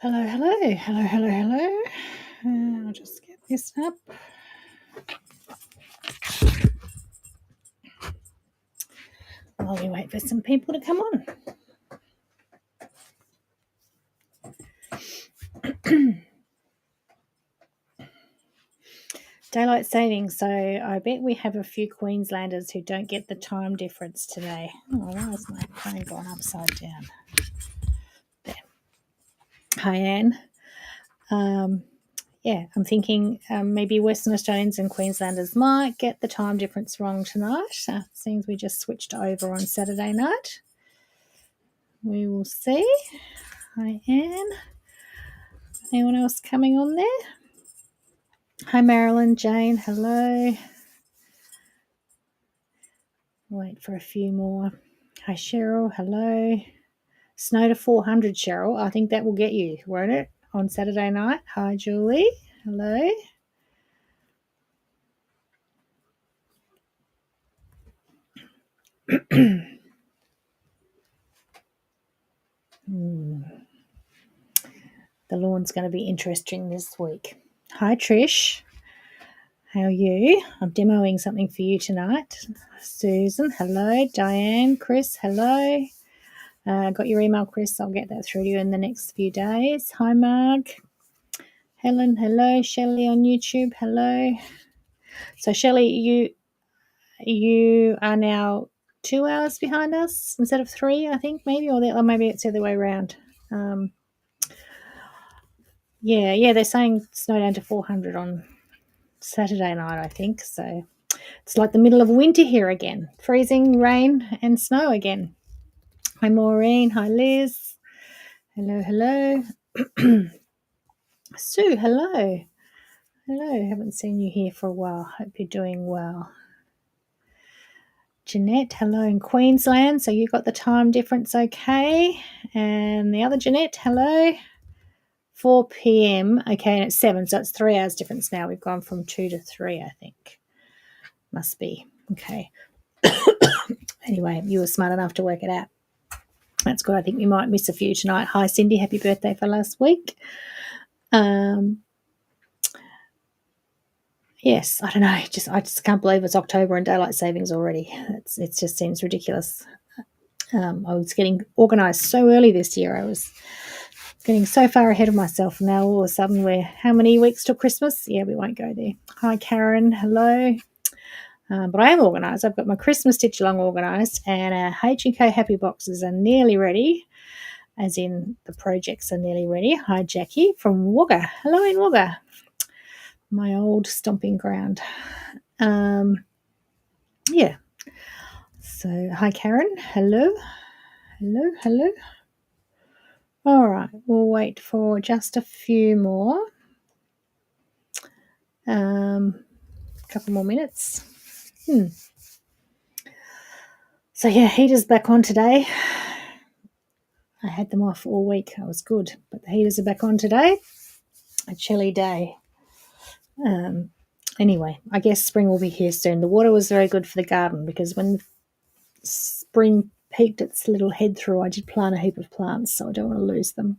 Hello, hello, hello, hello, hello. I'll just get this up. While we wait for some people to come on. Daylight savings. So I bet we have a few Queenslanders who don't get the time difference today. Oh, why has my phone gone upside down? There. Hi, Anne. Yeah, I'm thinking maybe Western Australians and Queenslanders might get the time difference wrong tonight. It seems we just switched over on Saturday night. We will see. Hi, Anne. Anyone else coming on there? Hi, Marilyn, Jane, hello. Wait for a few more. Hi, Cheryl, hello. Snow to 400, Cheryl. I think that will get you, won't it, on Saturday night? Hi, Julie, hello. The lawn's going to be interesting this week. Hi, Trish. How are you? I'm demoing something for you tonight. Susan, hello. Diane, Chris, hello. Got your email, Chris. I'll get that through to you in the next few days. Hi, Marg. Helen, hello. Shelley on YouTube, hello. So, Shelley, you are now 2 hours behind us instead of 3, I think, maybe, or maybe it's the other way around. Yeah, they're saying snow down to 400 on Saturday night, I think. So it's like the middle of winter here again. Freezing, rain, and snow again. Hi, Maureen. Hi, Liz. Hello. Sue, hello. Hello. Haven't seen you here for a while. Hope you're doing well. Jeanette, hello in Queensland. So you got the time difference okay. And the other Jeanette, hello. 4 p.m. Okay, and it's 7, so it's 3 hours difference now. We've gone from 2 to 3, I think. Must be. Okay. Anyway, you were smart enough to work it out. That's good. I think we might miss a few tonight. Hi, Cindy. Happy birthday for last week. Yes, I don't know. I just can't believe it's October and daylight savings already. It just seems ridiculous. I was getting organised so early this year. I was getting so far ahead of myself. And now all of a sudden we're how many weeks till Christmas? Yeah, we won't go there. Hi, Karen. Hello. But I am organised. I've got my Christmas stitch along organised, and our H&Co Happy Boxes are nearly ready, as in the projects are nearly ready. Hi, Jackie from Wagga. Hello in Wagga, my old stomping ground. Yeah. So, hi, Karen. Hello. All right, we'll wait for just a few more. Couple more minutes. So yeah, heaters back on today. I had them off all week. I was good, but the heaters are back on today. A chilly day. Anyway, I guess spring will be here soon. The water was very good for the garden because when spring peeked its little head through, I did plant a heap of plants, so I don't want to lose them.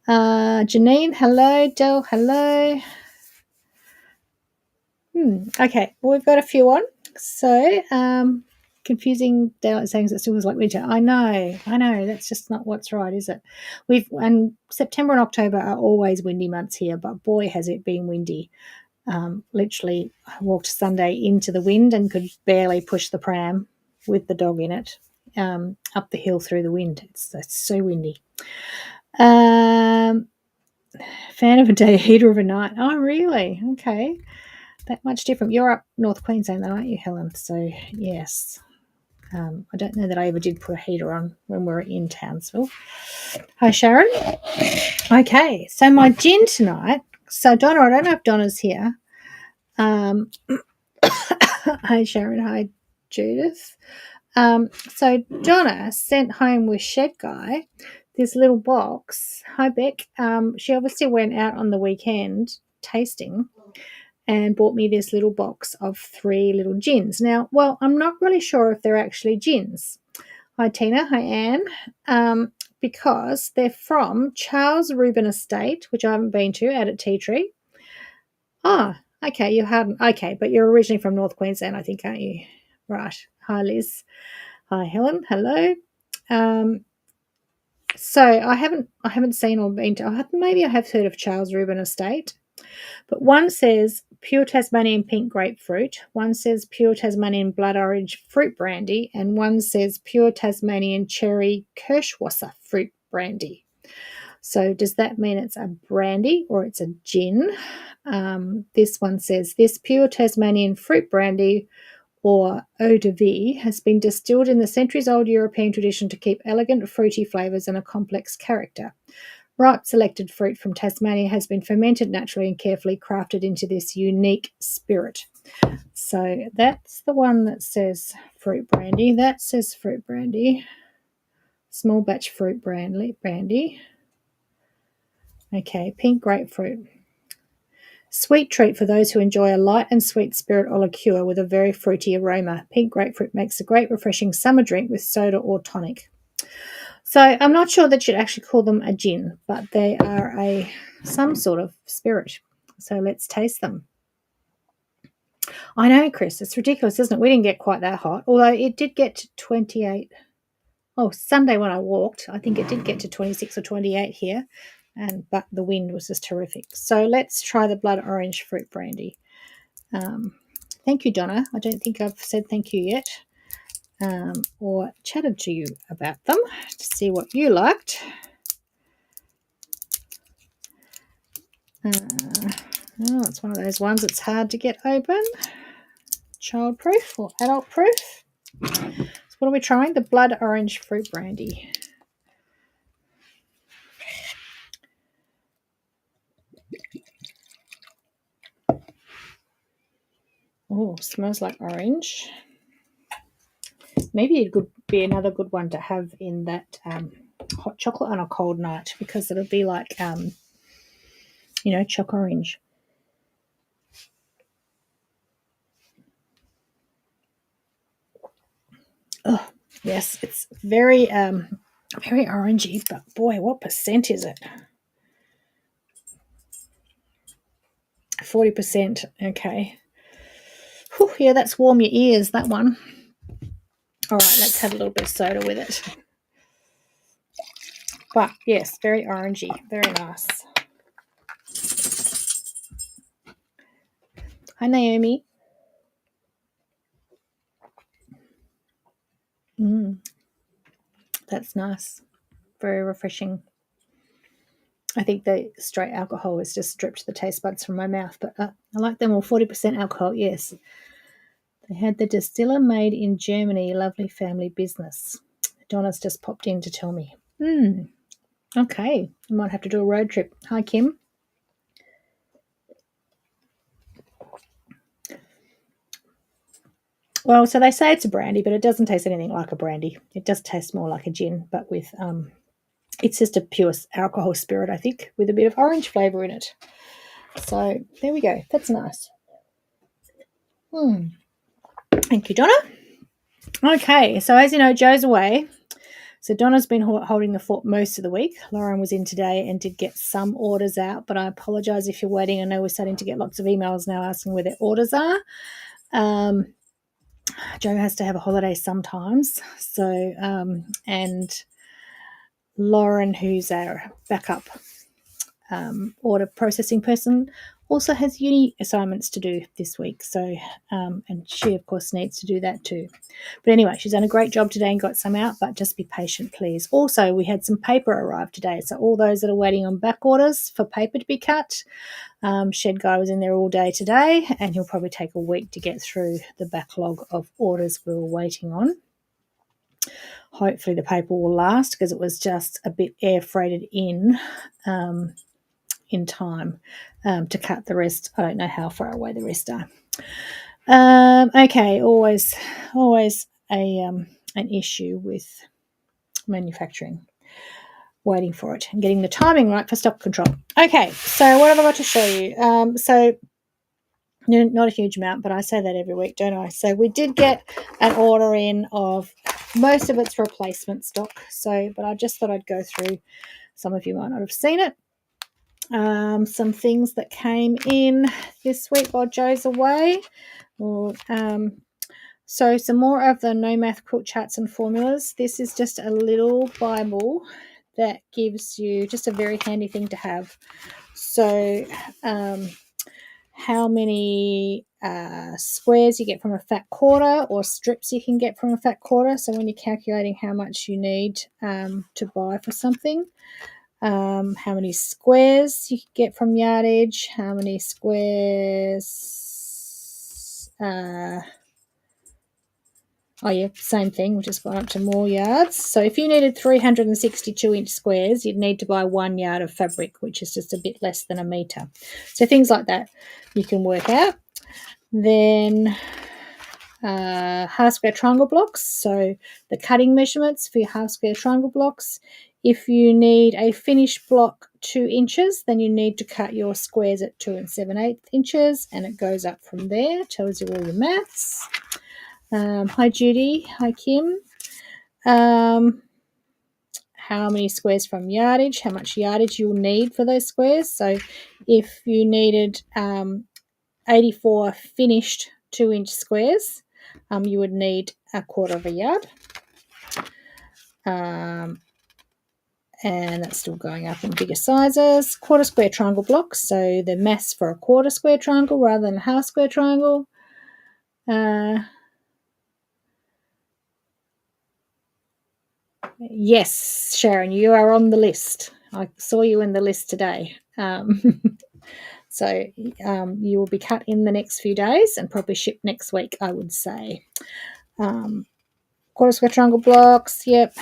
Janine, hello. Del, hello. Okay, well, we've got a few on. So, confusing daylight savings, it still feels like winter. I know. That's just not what's right, is it? And September and October are always windy months here, but boy, has it been windy. Literally, I walked Sunday into the wind and could barely push the pram with the dog in it up the hill through the wind. It's so windy. Fan of a day, heater of a night. Oh, really? Okay. That much different. You're up North Queensland, though, aren't you, Helen? So, yes. I don't know that I ever did put a heater on when we were in Townsville. Hi, Sharon. Okay, so my gin tonight. So, Donna, I don't know if Donna's here. Hi, Sharon. Hi, Judith. So, Donna sent home with Shed Guy this little box. Hi, Beck. She obviously went out on the weekend tasting and bought me this little box of 3 little gins. Now, well, I'm not really sure if they're actually gins. Hi, Tina. Hi, Anne. because they're from Charles Reuben Estate, which I haven't been to, out at Tea Tree. Ah, okay, you haven't. Okay, but you're originally from North Queensland, I think, aren't you? Right. Hi, Liz. Hi, Helen. Hello. So I haven't seen or been to. Maybe I have heard of Charles Reuben Estate, but one says pure Tasmanian pink grapefruit, one says pure Tasmanian blood orange fruit brandy, and one says pure Tasmanian cherry Kirschwasser fruit brandy. So does that mean it's a brandy or it's a gin? This one says this pure Tasmanian fruit brandy or eau de vie has been distilled in the centuries-old European tradition to keep elegant fruity flavours and a complex character. Ripe selected fruit from Tasmania has been fermented naturally and carefully crafted into this unique spirit. So that's the one that says fruit brandy. That says fruit brandy. Small batch fruit brandy. Okay, pink grapefruit. Sweet treat for those who enjoy a light and sweet spirit or liqueur with a very fruity aroma. Pink grapefruit makes a great refreshing summer drink with soda or tonic. So I'm not sure that you'd actually call them a gin, but they are some sort of spirit. So let's taste them. I know, Chris, it's ridiculous, isn't it? We didn't get quite that hot, although it did get to 28. Oh, Sunday when I walked, I think it did get to 26 or 28 here, but the wind was just terrific. So let's try the blood orange fruit brandy. Thank you, Donna. I don't think I've said thank you yet or chatted to you about them to see what you liked. It's one of those ones that's hard to get open. Child-proof or adult-proof. So what are we trying? The blood orange fruit brandy. Oh, smells like orange. Maybe it could be another good one to have in that hot chocolate on a cold night because it'll be like, choc orange. Oh, yes, it's very orangey, but boy, what percent is it? 40%. Okay. Whew, yeah, that's warm your ears, that one. All right, let's have a little bit of soda with it. But yes, very orangey, very nice. Hi, Naomi. That's nice. Very refreshing. I think the straight alcohol has just stripped the taste buds from my mouth, but I like them all. 40% alcohol, yes. They had the distiller made in Germany, lovely family business. Donna's just popped in to tell me. Okay, I might have to do a road trip. Hi, Kim. Well, so they say it's a brandy, but it doesn't taste anything like a brandy. It does taste more like a gin, but with it's just a pure alcohol spirit, I think, with a bit of orange flavour in it. So there we go. That's nice. Thank you, Donna. Okay, so as you know, Joe's away. So Donna's been holding the fort most of the week. Lauren was in today and did get some orders out, but I apologise if you're waiting. I know we're starting to get lots of emails now asking where their orders are. Joe has to have a holiday sometimes. So, and Lauren, who's our backup order processing person, also has uni assignments to do this week. So, and she, of course, needs to do that too. But anyway, she's done a great job today and got some out, but just be patient, please. Also, we had some paper arrive today. So all those that are waiting on back orders for paper to be cut, Shed Guy was in there all day today, and he'll probably take a week to get through the backlog of orders we were waiting on. Hopefully the paper will last because it was just a bit air freighted in time to cut the rest. I don't know how far away the rest are. Okay, always an issue with manufacturing. Waiting for it and getting the timing right for stock control. Okay, so what have I got to show you? So not a huge amount, but I say that every week, don't I? So we did get an order in of most of it's replacement stock. But I just thought I'd go through. Some of you might not have seen it. Some things that came in this week while Joe's away. So some more of the No Math Quilt charts and formulas. This is just a little Bible that gives you just a very handy thing to have. So how many squares you get from a fat quarter, or strips you can get from a fat quarter. So when you're calculating how much you need to buy for something, how many squares you can get from yardage, how many squares. Oh yeah, same thing. We've just gone up to more yards. So if you needed 362-inch squares, you'd need to buy 1 yard of fabric, which is just a bit less than a metre. So things like that you can work out. Then half square triangle blocks. So the cutting measurements for your half square triangle blocks. If you need a finished block 2 inches, then you need to cut your squares at 2 7/8 inches, and it goes up from there. Tells you all your maths. Hi Judy, hi Kim. How many squares from yardage, how much yardage you'll need for those squares. So if you needed 84 finished 2-inch squares, you would need 1/4 of a yard. And that's still going up in bigger sizes. 1/4 square triangle blocks, so the mass for a 1/4 square triangle rather than a half square triangle. Yes, Sharon, you are on the list. I saw you in the list today. So you will be cut in the next few days and probably shipped next week, I would say. 1/4 square triangle blocks, yep.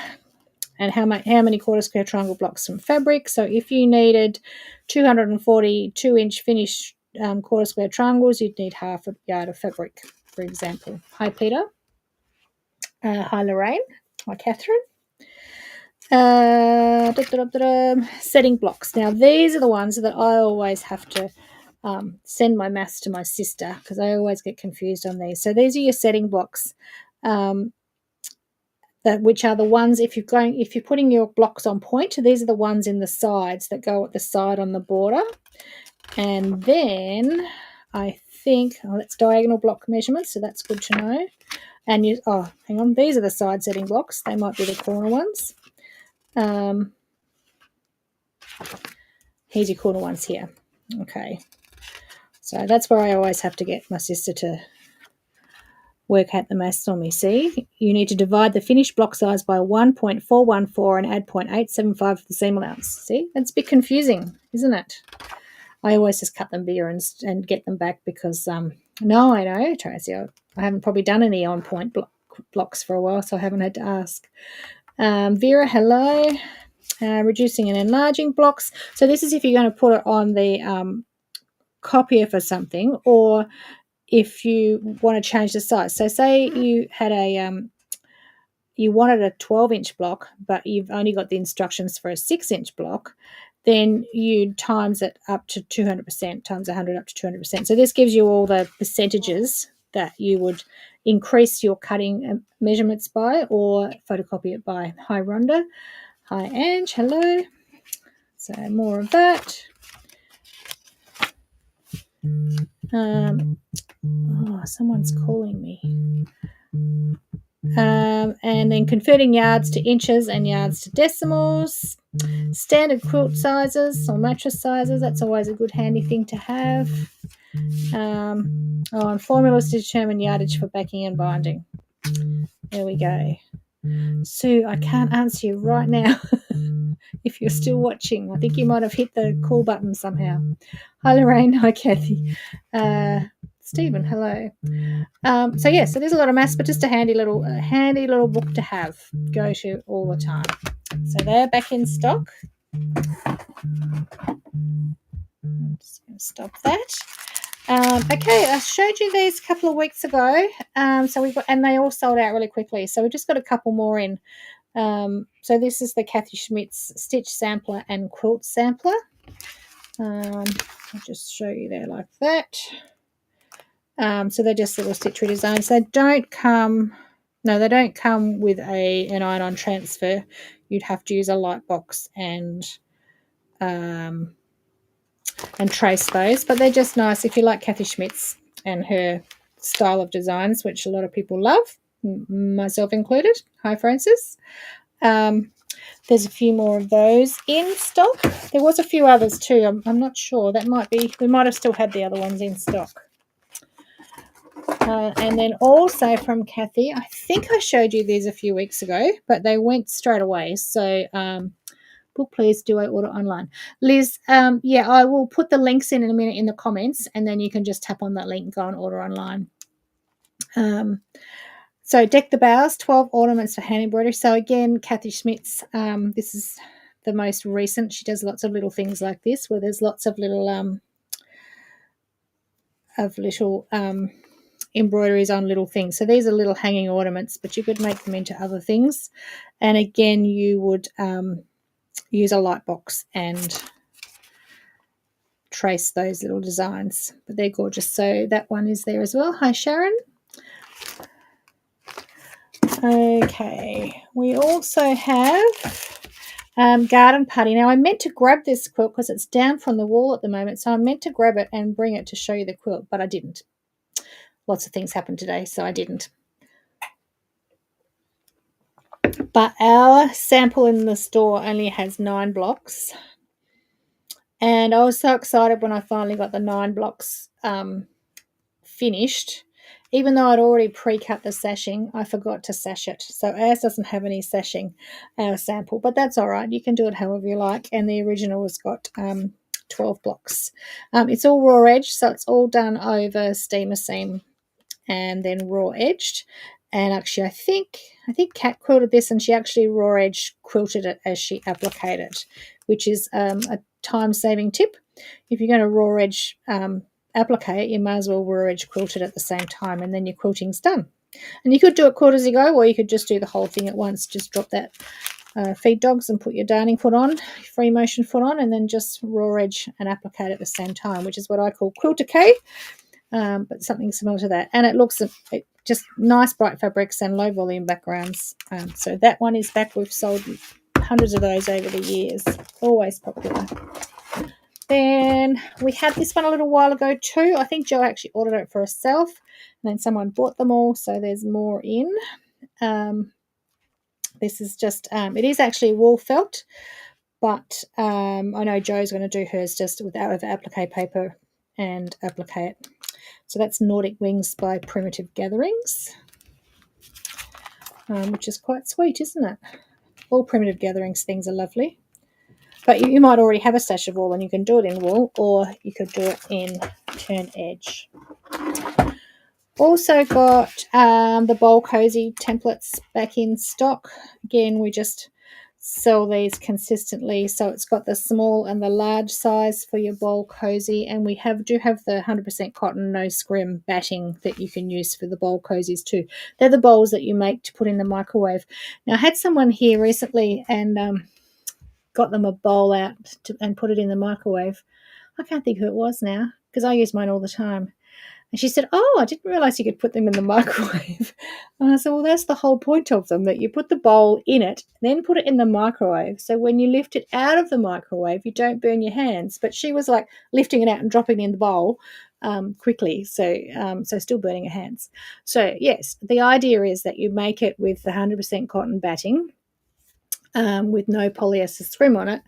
And how many 1/4 square triangle blocks from fabric? So if you needed 242-inch finished 1/4 square triangles, you'd need half a yard of fabric, for example. Hi, Peter. Hi, Lorraine. Hi, Catherine. Setting blocks. Now, these are the ones that I always have to send my maths to my sister because I always get confused on these. So these are your setting blocks, which are the ones if you're putting your blocks on point. These are the ones in the sides that go at the side on the border, and then I think that's diagonal block measurements. So that's good to know. And hang on, these are the side setting blocks. They might be the corner ones. Here's your corner ones here. Okay. So that's where I always have to get my sister to work out the maths on me. See, you need to divide the finished block size by 1.414 and add 0.875 for the seam allowance. See, that's a bit confusing, isn't it? I always just cut them bigger and get them back because, no, I know, Tracy, I haven't probably done any on-point blocks for a while, so I haven't had to ask. Vera, hello. Reducing and enlarging blocks. So this is if you're going to put it on the copier for something, or if you want to change the size. So say you had you wanted a 12-inch block, but you've only got the instructions for a 6-inch block, then you times it up to 200%, times 100 up to 200%. So this gives you all the percentages that you would increase your cutting measurements by or photocopy it by. Hi, Rhonda. Hi, Ange. Hello. So more of that. Someone's calling me. And then converting yards to inches and yards to decimals. Standard quilt sizes or mattress sizes. That's always a good handy thing to have. And formulas to determine yardage for backing and binding. There we go. Sue, I can't answer you right now. If you're still watching, I think you might have hit the call button somehow. Hi, Lorraine. Hi, Kathy. Stephen, hello. So there's a lot of maths, but just a handy little book to have, go to all the time. So they're back in stock. I'm just going to stop that. Okay, I showed you these a couple of weeks ago. And they all sold out really quickly. So we just got a couple more in. So this is the Kathy Schmidt's Stitch Sampler and Quilt Sampler. I'll just show you there like that. So they're just little stitch redesigns. They don't come No, they don't come with an ion transfer. You'd have to use a light box and trace those. But they're just nice if you like Kathy Schmidt's and her style of designs, which a lot of people love, myself included. Hi, Francis. There's a few more of those in stock. There was a few others too. I'm not sure. That might be, we might have still had the other ones in stock. And then also from Kathy, I think I showed you these a few weeks ago, but they went straight away. So, book please, do I order online? Liz, yeah, I will put the links in a minute in the comments, and then you can just tap on that link and go and order online. So Deck the Boughs, 12 ornaments for hand embroidery. So again, Kathy Schmidt's, this is the most recent. She does lots of little things like this where there's lots of little embroideries on little things. So these are little hanging ornaments, but you could make them into other things. And again, you would use a light box and trace those little designs, but they're gorgeous. So that one is there as well. Hi, Sharon. Okay, we also have garden putty. Now, I meant to grab this quilt because it's down from the wall at the moment, so I meant to grab it and bring it to show you the quilt, but I didn't. Lots of things happened today, so I didn't. But our sample in the store only has 9 blocks, and I was so excited when I finally got the 9 blocks finished. Even though I'd already pre-cut the sashing, I forgot to sash it. So ours doesn't have any sashing, our sample, but that's all right. You can do it however you like. And the original has got 12 blocks. It's all raw edge, so it's all done over steamer seam and then raw edged. And actually, I think Kat quilted this, and she actually raw edge quilted it as she appliqued it, which is a time-saving tip. If you're going to raw edge applique it, you may as well raw edge quilt it at the same time, and then your quilting's done. And you could do it quilt as you go, or you could just do the whole thing at once. Just drop that feed dogs and put your darning foot on, free motion foot on, and then just raw edge and applique it at the same time, which is what I call quilt decay, but something similar to that. And it looks just nice bright fabrics and low volume backgrounds. So that one is back. We've sold hundreds of those over the years. Always popular. Then we had this one a little while ago too. I think Jo actually ordered it for herself, and then someone bought them all, so there's more in. This is just, it is actually wool felt, but I know Jo's going to do hers just with over applique paper and applique it. So that's Nordic Wings by Primitive Gatherings, which is quite sweet, isn't it? All Primitive Gatherings things are lovely. But you might already have a stash of wool, and you can do it in wool, or you could do it in turn edge. Also got the Bowl Cozy templates back in stock. Again, we just sell these consistently. So it's got the small and the large size for your Bowl Cozy, and we do have the 100% cotton, no scrim batting that you can use for the Bowl Cozies too. They're the bowls that you make to put in the microwave. Now, I had someone here recently and got them a bowl out and put it in the microwave. I can't think who it was now because I use mine all the time. And she said, "Oh, I didn't realize you could put them in the microwave." And I said, "Well, that's the whole point of them, that you put the bowl in it, then put it in the microwave. So when you lift it out of the microwave, you don't burn your hands." But she was like lifting it out and dropping it in the bowl quickly. So still burning her hands. So yes, the idea is that you make it with the 100% cotton batting with no polyester scrim on it,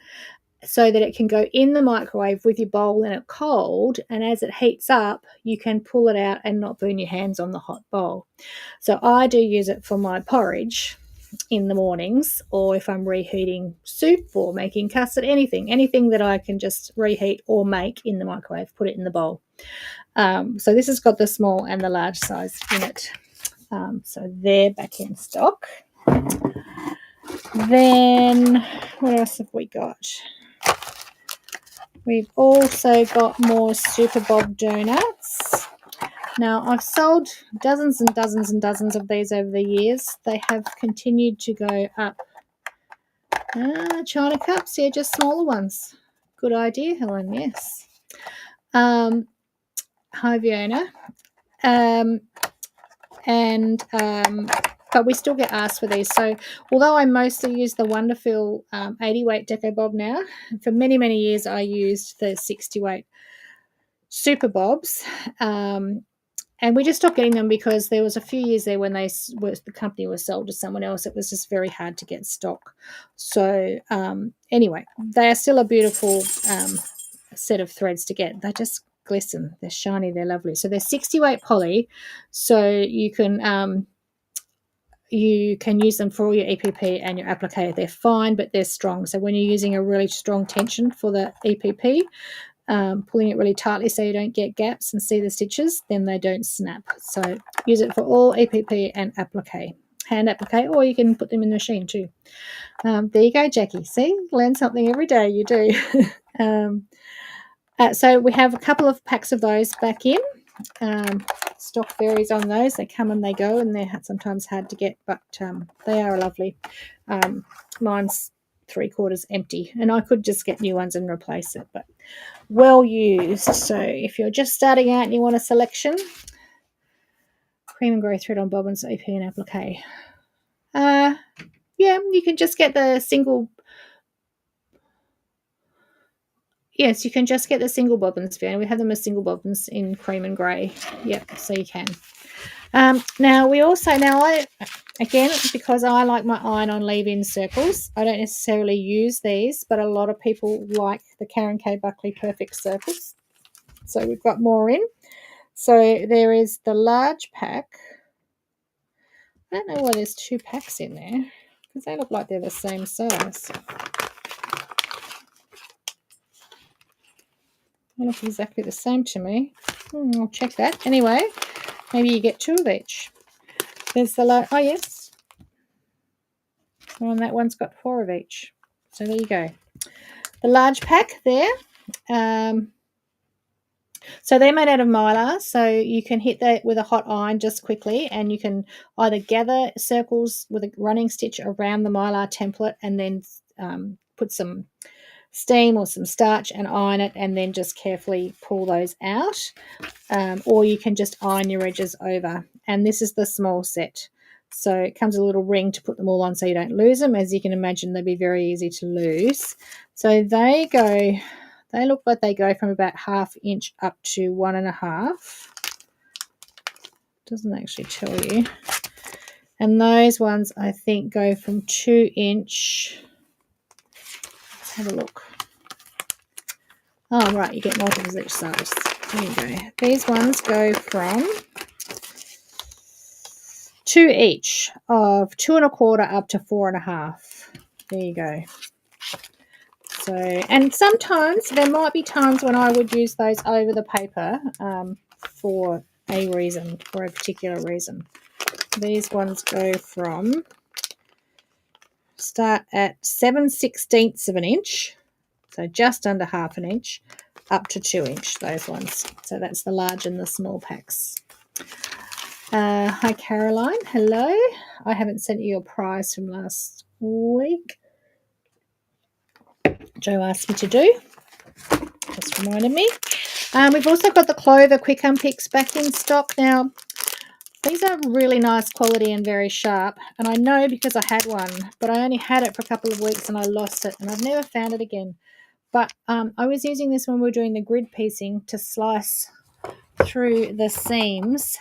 so that it can go in the microwave with your bowl in it cold, and as it heats up, you can pull it out and not burn your hands on the hot bowl. So I do use it for my porridge in the mornings, or if I'm reheating soup or making custard, anything that I can just reheat or make in the microwave, put it in the bowl. So this has got the small and the large size in it. So they're back in stock. Then what else have we got? We've also got more Super Bob donuts. Now, I've sold dozens and dozens and dozens of these over the years. They have continued to go up. China cups, yeah, just smaller ones. Good idea, Helen, yes. Hi, Fiona. And but we still get asked for these. So although I mostly use the Wonderful 80 weight Deco Bob now, for many, many years I used the 60 weight Super Bobs. And we just stopped getting them because there was a few years there when the company was sold to someone else. It was just very hard to get stock. So anyway, they are still a beautiful set of threads to get. They just glisten. They're shiny. They're lovely. So they're 60 weight poly. So you can use them for all your EPP and your applique. They're fine, but they're strong. So when you're using a really strong tension for the EPP, pulling it really tightly so you don't get gaps and see the stitches, then they don't snap. So use it for all EPP and applique, hand applique, or you can put them in the machine too. There you go, Jackie. See, learn something every day. You do. So we have a couple of packs of those back in. Stock varies on those. They come and they go, and they're sometimes hard to get, but they are lovely. Mine's 3/4 empty, and I could just get new ones and replace it, but well used. So if you're just starting out and you want a selection, cream and grey thread on bobbins, EP and applique. Yeah, you can just get the single. Yes, you can just get the single bobbins, Fiona. We have them as single bobbins in cream and grey. Yep, so you can. Now again, because I like my iron-on leave-in circles, I don't necessarily use these, but a lot of people like the Karen K. Buckley Perfect Circles. So we've got more in. So there is the large pack. I don't know why there's 2 packs in there, because they look like they're the same size. They look exactly the same to me. I'll check that. Anyway, maybe you get 2 of each. There's the oh yes. And that one's got 4 of each. So there you go. The large pack there. So they're made out of mylar, so you can hit that with a hot iron just quickly, and you can either gather circles with a running stitch around the mylar template and then put some steam or some starch and iron it, and then just carefully pull those out, or you can just iron your edges over. And this is the small set, so it comes with a little ring to put them all on so you don't lose them. As you can imagine, they'd be very easy to lose. So they look like they go from about 1/2 inch up to 1.5. Doesn't actually tell you. And those ones I think go from 2 inch. Let's have a look. Oh, right, you get multiples each size. There you go. These ones go from 2 each, of 2 1/4 up to 4.5. There you go. So, and sometimes there might be times when I would use those over the paper for a reason, for a particular reason. These ones go from, start at 7/16 of an inch, so just under 1/2 an inch, up to 2 inch, those ones. So that's the large and the small packs. Hi, Caroline. Hello. I haven't sent you your prize from last week. Joe asked me to do. Just reminded me. We've also got the Clover Quick Unpicks back in stock now. These are really nice quality and very sharp, and I know because I had one, but I only had it for a couple of weeks and I lost it, and I've never found it again. But I was using this when we were doing the grid piecing to slice through the seams,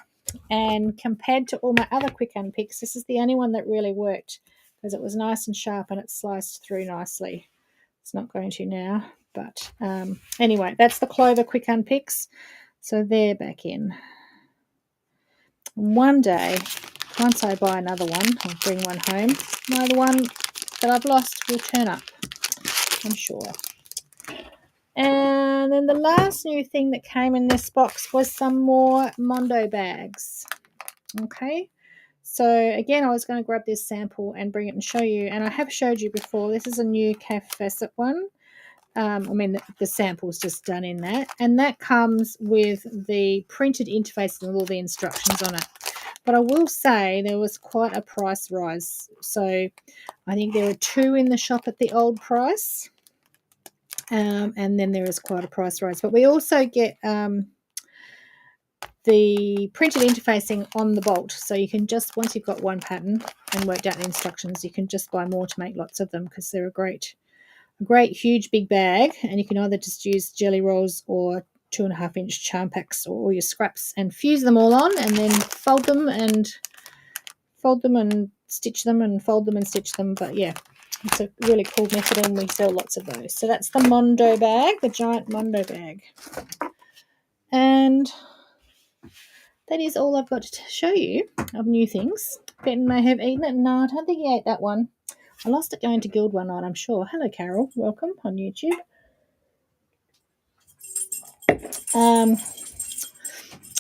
and compared to all my other quick unpicks, this is the only one that really worked because it was nice and sharp and it sliced through nicely. It's not going to now, but anyway, that's the Clover Quick Unpicks. So they're back in. One day, once I buy another one, I'll bring one home. The one that I've lost will turn up, I'm sure. And then the last new thing that came in this box was some more Mondo bags. Okay, so again, I was going to grab this sample and bring it and show you, and I have showed you before. This is a new calf facet one. The sample's just done in that, and that comes with the printed interface and all the instructions on it. But I will say there was quite a price rise. So I think there were 2 in the shop at the old price. And then there is quite a price rise. But we also get the printed interfacing on the bolt. So you can just, once you've got one pattern and worked out the instructions, you can just buy more to make lots of them, because they're a great huge big bag, and you can either just use jelly rolls or 2.5-inch charm packs or all your scraps and fuse them all on, and then fold them and stitch them and fold them and stitch them. But yeah, it's a really cool method, and we sell lots of those. So that's the Mondo bag, the giant Mondo bag. And that is all I've got to show you of new things. Ben may have eaten it. No, I don't think he ate that one. I lost it going to Guild one night, I'm sure. Hello, Carol. Welcome on YouTube.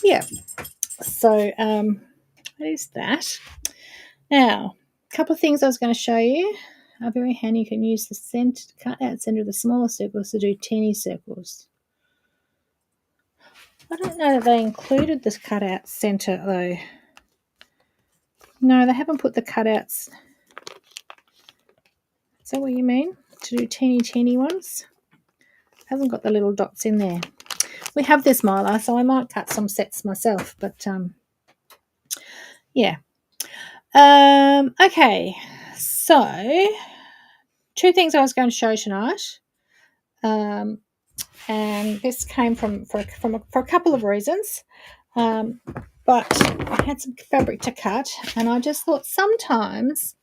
Yeah. So that is that. Now, a couple of things I was going to show you are very handy. You can use the cut out center of the smaller circles to do teeny circles. I don't know that they included this cutout center though. No, they haven't put the cutouts. Is that what you mean? To do teeny ones? Hasn't got the little dots in there. We have this Mylar, so I might cut some sets myself, but yeah. Okay, so 2 things I was going to show tonight. And this came for a couple of reasons, but I had some fabric to cut, and I just thought sometimes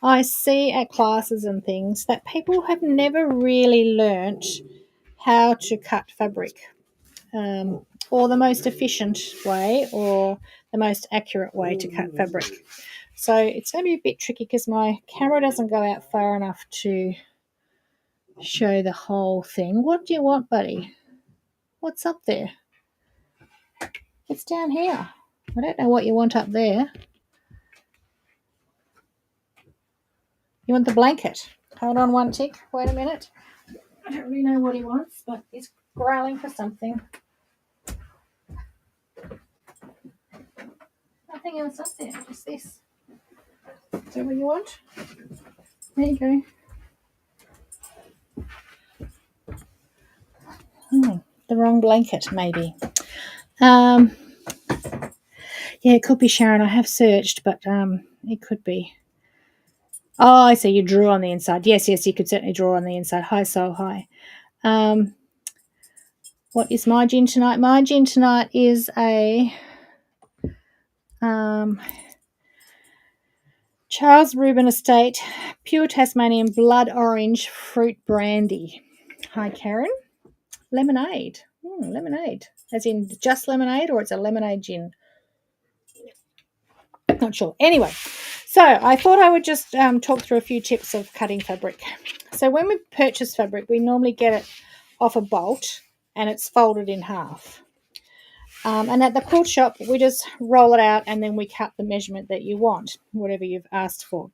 I see at classes and things that people have never really learnt how to cut fabric, or the most efficient way or the most accurate way to cut fabric. So it's going to be a bit tricky because my camera doesn't go out far enough to show the whole thing. What do you want, buddy? What's up there? It's down here. I don't know what you want up there. You want the blanket? Hold on one tick. Wait a minute. I don't really know what he wants, but he's growling for something. Nothing else up there, just this. Is that what you want? There you go. The wrong blanket, maybe. Yeah, it could be Sharon. I have searched, but it could be. Oh, I see. You drew on the inside. Yes, you could certainly draw on the inside. Hi, Soul. Hi. What is my gin tonight? My gin tonight is a Charles Reuben Estate Pure Tasmanian Blood Orange Fruit Brandy. Hi, Karen. Lemonade. Lemonade. As in just lemonade, or it's a lemonade gin? Not sure. Anyway, so I thought I would just talk through a few tips of cutting fabric. So when we purchase fabric, we normally get it off a bolt and it's folded in half. And at the quilt shop, we just roll it out and then we cut the measurement that you want, whatever you've asked for.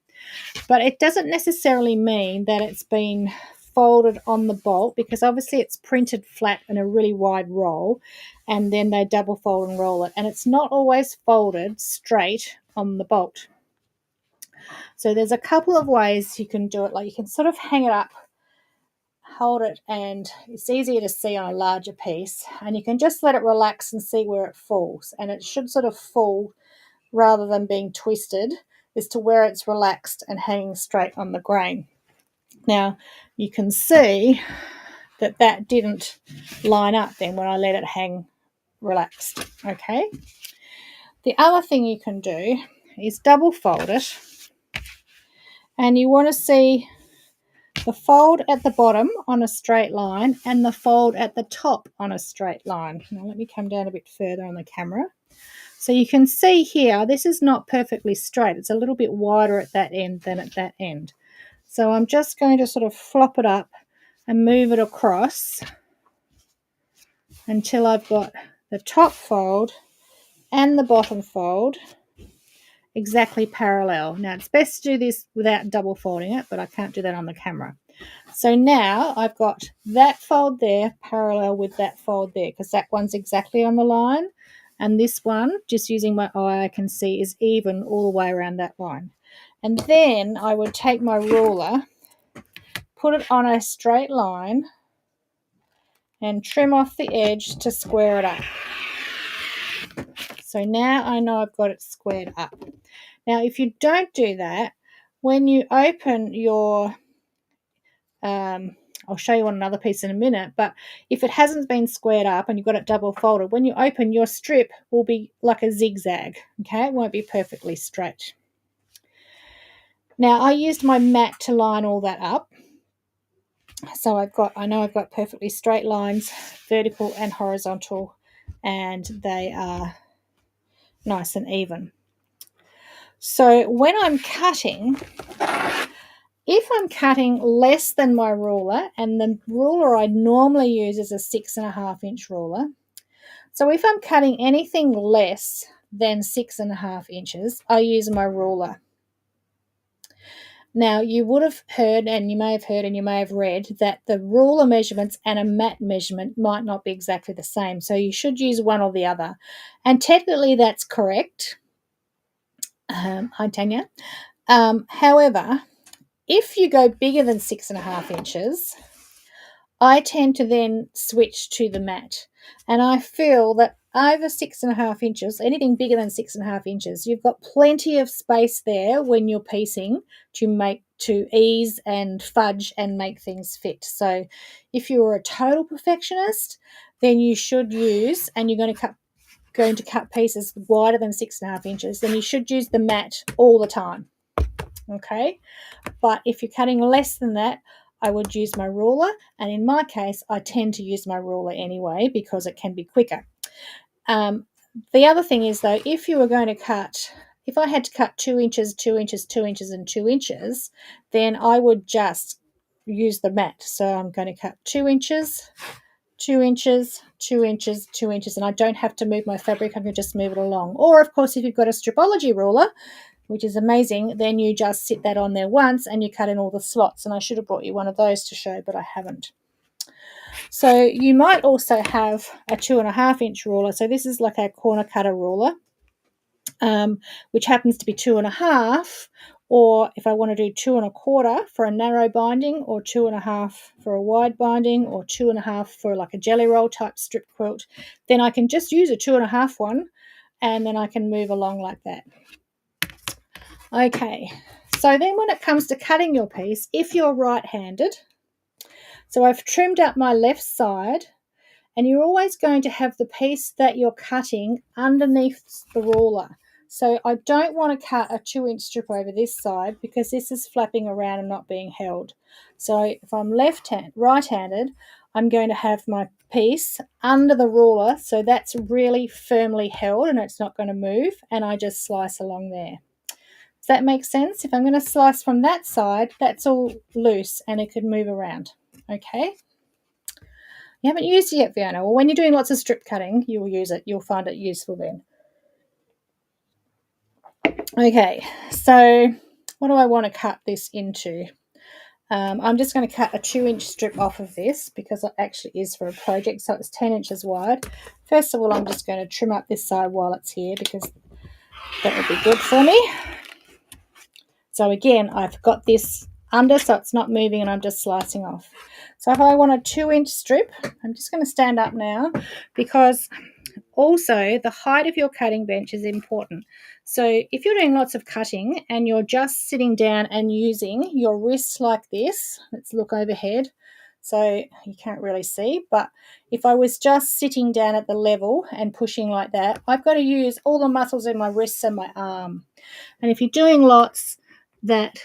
But it doesn't necessarily mean that it's been folded on the bolt, because obviously it's printed flat in a really wide roll, and then they double fold and roll it. And it's not always folded straight on the bolt. So there's a couple of ways you can do it. Like you can sort of hang it up, hold it, and it's easier to see on a larger piece, and you can just let it relax and see where it falls, and it should sort of fall rather than being twisted as to where it's relaxed and hanging straight on the grain. Now you can see that didn't line up then when I let it hang relaxed. Okay, the other thing you can do is double fold it, and you want to see the fold at the bottom on a straight line and the fold at the top on a straight line. Now let me come down a bit further on the camera. So you can see here, this is not perfectly straight. It's a little bit wider at that end than at that end. So I'm just going to sort of flop it up and move it across until I've got the top fold and the bottom fold exactly parallel. Now it's best to do this without double folding it, but I can't do that on the camera. So now I've got that fold there parallel with that fold there, because that one's exactly on the line, and this one, just using my eye, I can see is even all the way around that line. And then I would take my ruler, put it on a straight line, and trim off the edge to square it up. So now I know I've got it squared up. Now, if you don't do that, when you open your, I'll show you on another piece in a minute, but if it hasn't been squared up and you've got it double folded, when you open, your strip will be like a zigzag, okay? It won't be perfectly straight. Now, I used my mat to line all that up. So I know I've got perfectly straight lines, vertical and horizontal, and they are nice and even. So when I'm cutting, if I'm cutting less than my ruler, and the ruler I normally use is a 6.5 inch ruler. So if I'm cutting anything less than 6.5 inches, I use my ruler. Now, you would have heard, and you may have heard, and you may have read that the ruler measurements and a mat measurement might not be exactly the same. So you should use one or the other. And technically that's correct. Hi, Tanya. However, if you go bigger than 6.5 inches, I tend to then switch to the mat. And I feel that over 6.5 inches, anything bigger than 6.5 inches, you've got plenty of space there when you're piecing to ease and fudge and make things fit. So if you're a total perfectionist, then you should use, and you're going to cut pieces wider than 6.5 inches, then you should use the mat all the time. Okay, but if you're cutting less than that, I would use my ruler, and in my case, I tend to use my ruler anyway because it can be quicker. The other thing is, though, if you were going to cut, if I had to cut 2 inches, 2 inches, 2 inches, and 2 inches, then I would just use the mat. So I'm going to cut 2 inches, 2 inches, 2 inches, 2 inches, and I don't have to move my fabric. I can just move it along. Or, of course, if you've got a stripology ruler, which is amazing, then you just sit that on there once and you cut in all the slots. And I should have brought you one of those to show, but I haven't. So you might also have a 2.5 inch ruler. So this is like a corner cutter ruler, which happens to be 2.5. Or if I want to do 2.25 for a narrow binding, or 2.5 for a wide binding, or 2.5 for like a jelly roll type strip quilt, then I can just use a 2.5 one, and then I can move along like that. Okay, so then when it comes to cutting your piece, if you're right-handed, so I've trimmed up my left side, and you're always going to have the piece that you're cutting underneath the ruler. So I don't want to cut a 2-inch strip over this side because this is flapping around and not being held. So if I'm right-handed, I'm going to have my piece under the ruler, so that's really firmly held and it's not going to move, and I just slice along there. Does that make sense? If I'm going to slice from that side, that's all loose and it could move around. Okay. You haven't used it yet, Fiona. Well, when you're doing lots of strip cutting, you'll use it. You'll find it useful then. Okay, so what do I want to cut this into? I'm just going to cut a 2-inch strip off of this because it actually is for a project, so it's 10 inches wide. First of all, I'm just going to trim up this side while it's here because that would be good for me. So again, I've got this under so it's not moving and I'm just slicing off. So if I want a 2-inch strip, I'm just going to stand up now because also the height of your cutting bench is important. So if you're doing lots of cutting and you're just sitting down and using your wrists like this, let's look overhead. So you can't really see, but if I was just sitting down at the level and pushing like that, I've got to use all the muscles in my wrists and my arm. And if you're doing lots, that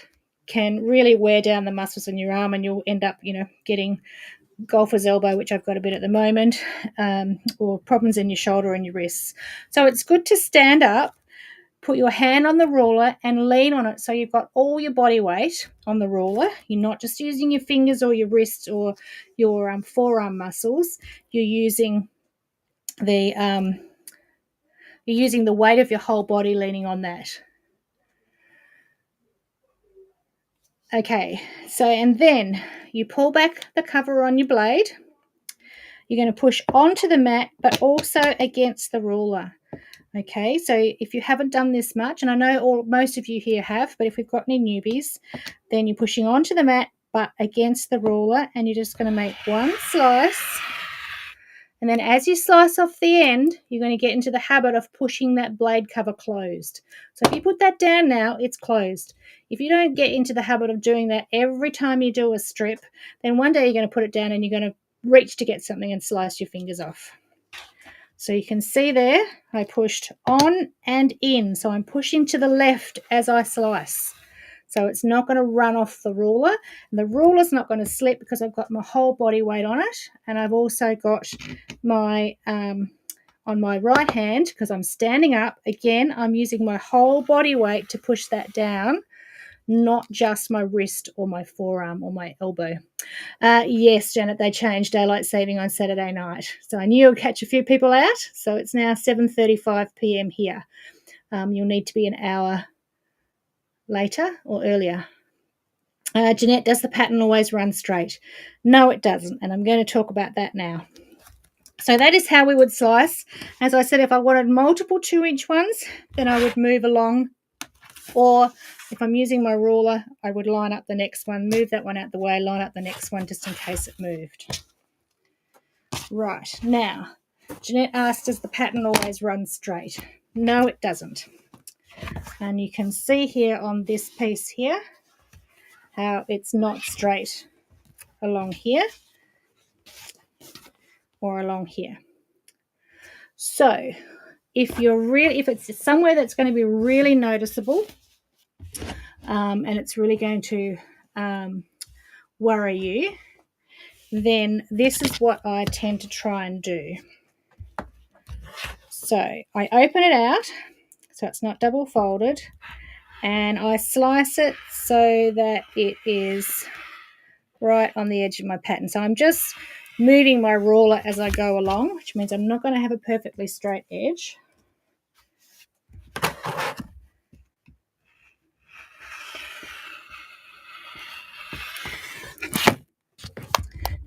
can really wear down the muscles in your arm and you'll end up, getting golfer's elbow, which I've got a bit at the moment, or problems in your shoulder and your wrists. So it's good to stand up, put your hand on the ruler and lean on it so you've got all your body weight on the ruler. You're not just using your fingers or your wrists or your forearm muscles. You're using the weight of your whole body leaning on that. Okay, so and then you pull back the cover on your blade. You're going to push onto the mat, but also against the ruler. Okay, so if you haven't done this much, and I know most of you here have, but if we've got any newbies, then you're pushing onto the mat, but against the ruler, and you're just going to make one slice, And then as you slice off the end, you're going to get into the habit of pushing that blade cover closed. So if you put that down now, it's closed. If you don't get into the habit of doing that every time you do a strip, then one day you're going to put it down and you're going to reach to get something and slice your fingers off. So you can see there, I pushed on and in. So I'm pushing to the left as I slice. So it's not going to run off the ruler. And the ruler's not going to slip because I've got my whole body weight on it. And I've also got my, on my right hand, because I'm standing up, again, I'm using my whole body weight to push that down, not just my wrist or my forearm or my elbow. Yes, Janet, they changed daylight saving on Saturday night. So I knew I'd catch a few people out. So it's now 7:35 p.m. here. You'll need to be an hour later or earlier. Jeanette, does the pattern always run straight? No, it doesn't, and I'm going to talk about that now. So that is how we would slice. As I said, if I wanted multiple 2-inch ones, then I would move along, or if I'm using my ruler, I would line up the next one, move that one out the way, line up the next one just in case it moved. Right, now, Jeanette asked, does the pattern always run straight? No, it doesn't. And you can see here on this piece here how it's not straight along here or along here. So if it's somewhere that's going to be really noticeable, and it's really going to worry you, then this is what I tend to try and do. So I open it out so it's not double folded, and I slice it so that it is right on the edge of my pattern. So I'm just moving my ruler as I go along, which means I'm not going to have a perfectly straight edge.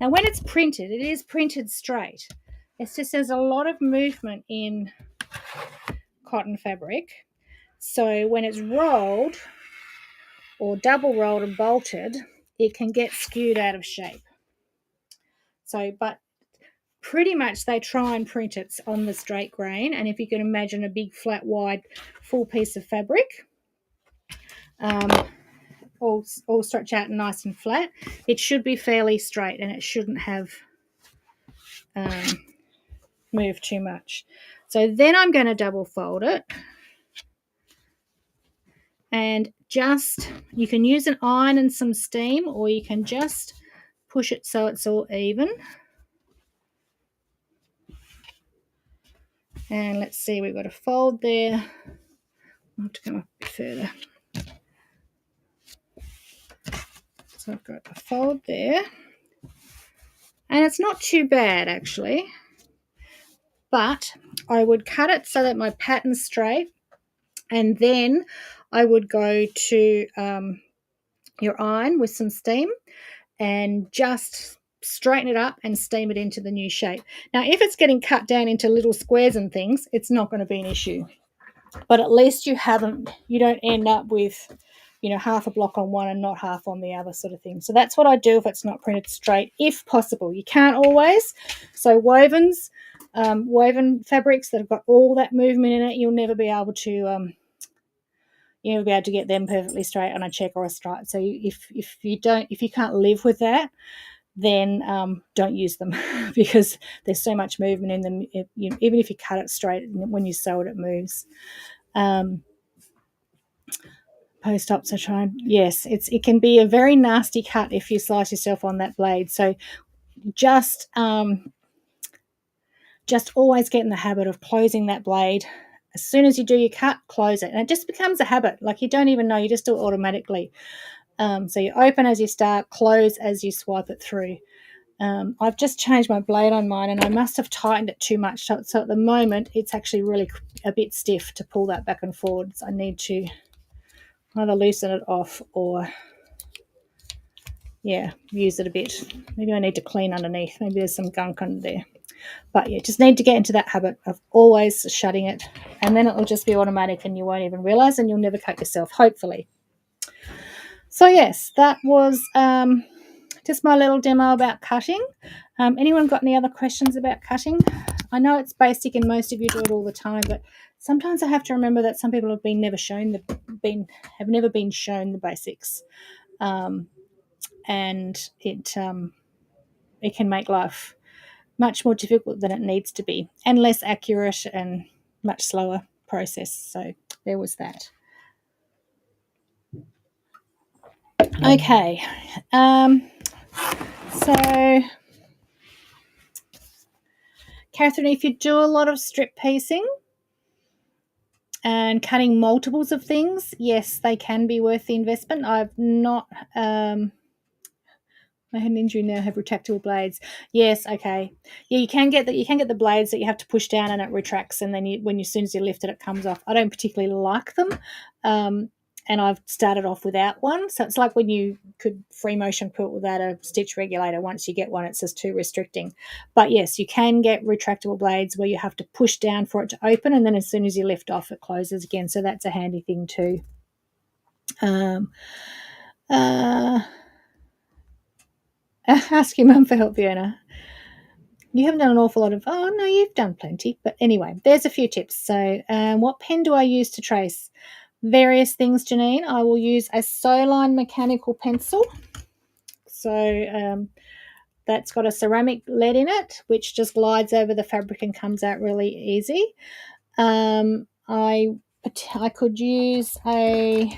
Now when it's printed, it is printed straight. It's just there's a lot of movement in cotton fabric. So when it's rolled or double rolled and bolted, it can get skewed out of shape. So, but pretty much they try and print it on the straight grain. And if you can imagine a big, flat, wide, full piece of fabric, all stretch out nice and flat, it should be fairly straight and it shouldn't have moved too much. So then I'm going to double fold it. And just, you can use an iron and some steam, or you can just push it so it's all even. And let's see, we've got a fold there. I'll have to come up a bit further. So I've got a fold there. And it's not too bad actually. But I would cut it so that my pattern's straight. And then I would go to your iron with some steam and just straighten it up and steam it into the new shape. Now, if it's getting cut down into little squares and things, it's not going to be an issue. But at least you don't end up with, half a block on one and not half on the other sort of thing. So that's what I do if it's not printed straight, if possible. You can't always. So woven fabrics that have got all that movement in it, you'll never be able to get them perfectly straight on a check or a stripe. So if you can't live with that, then don't use them because there's so much movement in them. Even if you cut it straight, when you sew it, it moves. Post-ops are trying. Yes, it can be a very nasty cut if you slice yourself on that blade. So just always get in the habit of closing that blade. As soon as you do your cut, close it. And it just becomes a habit. Like you don't even know, you just do it automatically. So you open as you start, close as you swipe it through. I've just changed my blade on mine and I must have tightened it too much. So at the moment, it's actually really a bit stiff to pull that back and forward. So I need to either loosen it off or, use it a bit. Maybe I need to clean underneath. Maybe there's some gunk under there. But just need to get into that habit of always shutting it, and then it will just be automatic and you won't even realise and you'll never cut yourself, hopefully. So yes, that was just my little demo about cutting. Anyone got any other questions about cutting? I know it's basic and most of you do it all the time, but sometimes I have to remember that some people have never been shown the basics, and it can make life much more difficult than it needs to be, and less accurate and much slower process. So there was that. Okay, so Catherine, if you do a lot of strip piecing and cutting multiples of things, yes, they can be worth the investment. I've not I had an injury now. I have retractable blades. Yes, okay. Yeah, you can get the blades that you have to push down and it retracts, and then as soon as you lift it, it comes off. I don't particularly like them, and I've started off without one. So it's like when you could free motion quilt without a stitch regulator. Once you get one, it's just too restricting. But yes, you can get retractable blades where you have to push down for it to open, and then as soon as you lift off, it closes again. So that's a handy thing too. Ask your mum for help, Fiona. You haven't done an awful lot of, oh no, you've done plenty. But anyway, there's a few tips. So what pen do I use to trace? Various things, Janine. I will use a Soline mechanical pencil. So that's got a ceramic lead in it, which just glides over the fabric and comes out really easy. I could use an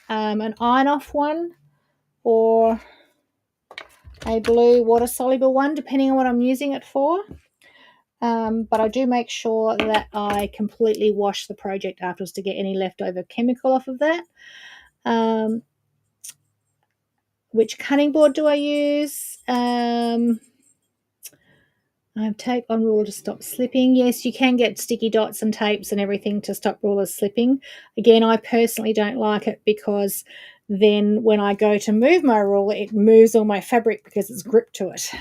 iron-off one or a blue water-soluble one, depending on what I'm using it for. But I do make sure that I completely wash the project afterwards to get any leftover chemical off of that. Which cutting board do I use? I have tape on ruler to stop slipping. Yes, you can get sticky dots and tapes and everything to stop rulers slipping. Again, I personally don't like it because then when I go to move my ruler, it moves all my fabric because it's gripped to it,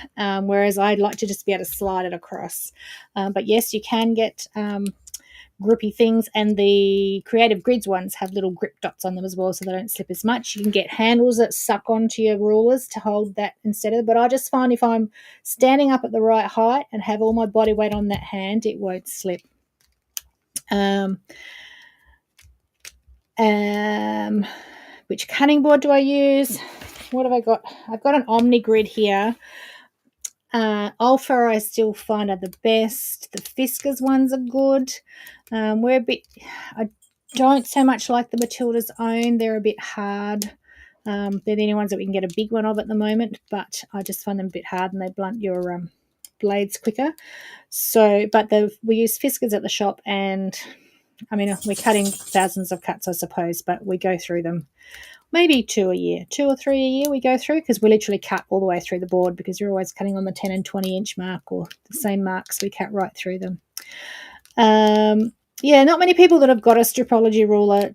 whereas I'd like to just be able to slide it across. But yes, you can get grippy things, and the Creative Grids ones have little grip dots on them as well, so they don't slip as much. You can get handles that suck onto your rulers to hold that instead of, but I just find if I'm standing up at the right height and have all my body weight on that hand, it won't slip. Which cutting board do I use? What have I got? I've got an Omni Grid here. Alpha I still find are the best. The Fiskars ones are good. I don't so much like the Matilda's Own. They're a bit hard. They're the only ones that we can get a big one of at the moment, but I just find them a bit hard and they blunt your blades quicker. So, but we use Fiskars at the shop, and I mean, we're cutting thousands of cuts, I suppose, but we go through them. Maybe 2 or 3 a year we go through, because we literally cut all the way through the board because you're always cutting on the 10 and 20 inch mark or the same marks. We cut right through them. Yeah, not many people that have got a stripology ruler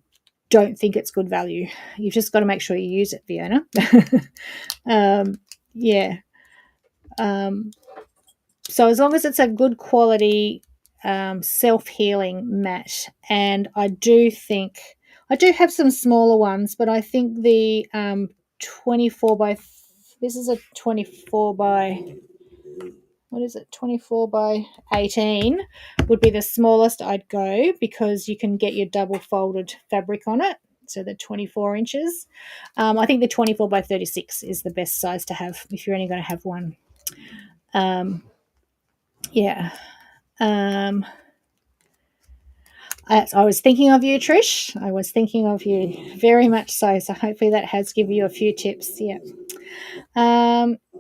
don't think it's good value. You've just got to make sure you use it, Fiona. Yeah. So as long as it's a good quality self-healing mat, and I do have some smaller ones, but I think the 24 by, this is a 24 by, what is it, 24 by 18 would be the smallest I'd go, because you can get your double folded fabric on it, so the 24 inches. I think the 24 by 36 is the best size to have if you're only going to have one. Yeah. I was thinking of you, Trish. I was thinking of you very much so. So hopefully that has given you a few tips. Yeah.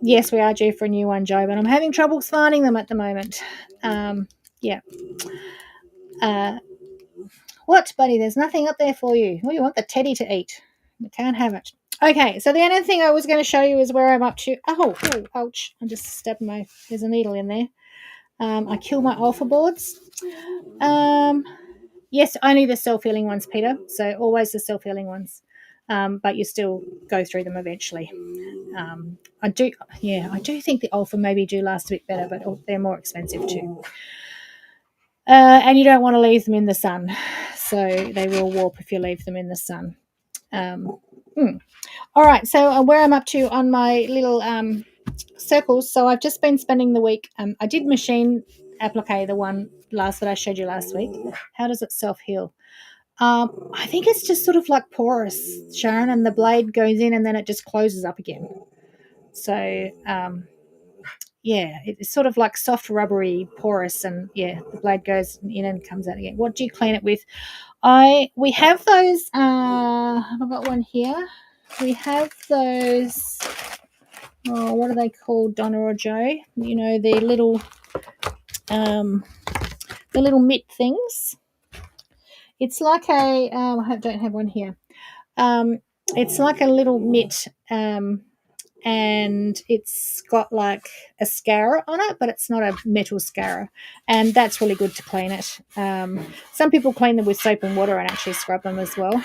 Yes, we are due for a new one, Joe, but I'm having trouble finding them at the moment. Yeah. What, buddy? There's nothing up there for you. What do you want the teddy to eat? You can't have it. Okay, so the other thing I was going to show you is where I'm up to. Oh, ouch. I just stabbed there's a needle in there. I kill my alpha boards. Yes, only the self-healing ones, Peter. So always the self-healing ones. But you still go through them eventually. I do think the alpha maybe do last a bit better, but they're more expensive too. And you don't want to leave them in the sun, so they will warp if you leave them in the sun. All right, so where I'm up to on my little circles. So I've just been spending the week. I did machine applique, the one that I showed you last week. How does it self heal? I think it's just sort of like porous, Sharon, and the blade goes in and then it just closes up again. So yeah, it's sort of like soft, rubbery, porous, and yeah, the blade goes in and comes out again. What do you clean it with? We have those. I've got one here. We have those. Oh, what are they called, Donna or Joe? You know, the little mitt things. It's like a. I don't have one here. It's like a little mitt. And it's got like a scour on it, but it's not a metal scour, and that's really good to clean it. Some people clean them with soap and water and actually scrub them as well,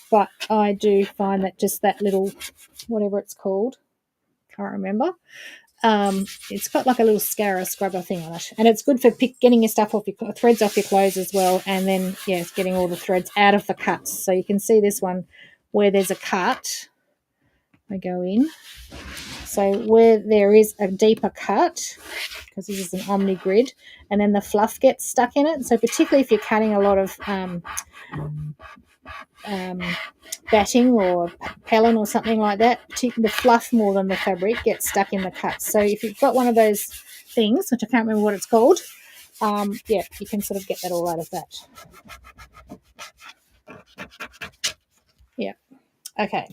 but I do find that just that little, whatever it's called, can't remember, it's got like a little scour scrubber thing on it, and it's good for getting your stuff off your threads off your clothes as well, and then yeah, getting all the threads out of the cuts. So you can see this one where there's a cut. I go in. So where there is a deeper cut, because this is an omni grid, and then the fluff gets stuck in it. So particularly if you're cutting a lot of batting or Helen or something like that, particularly the fluff more than the fabric gets stuck in the cuts. So if you've got one of those things, which I can't remember what it's called, yeah, you can sort of get that all out of that. Yeah. Okay.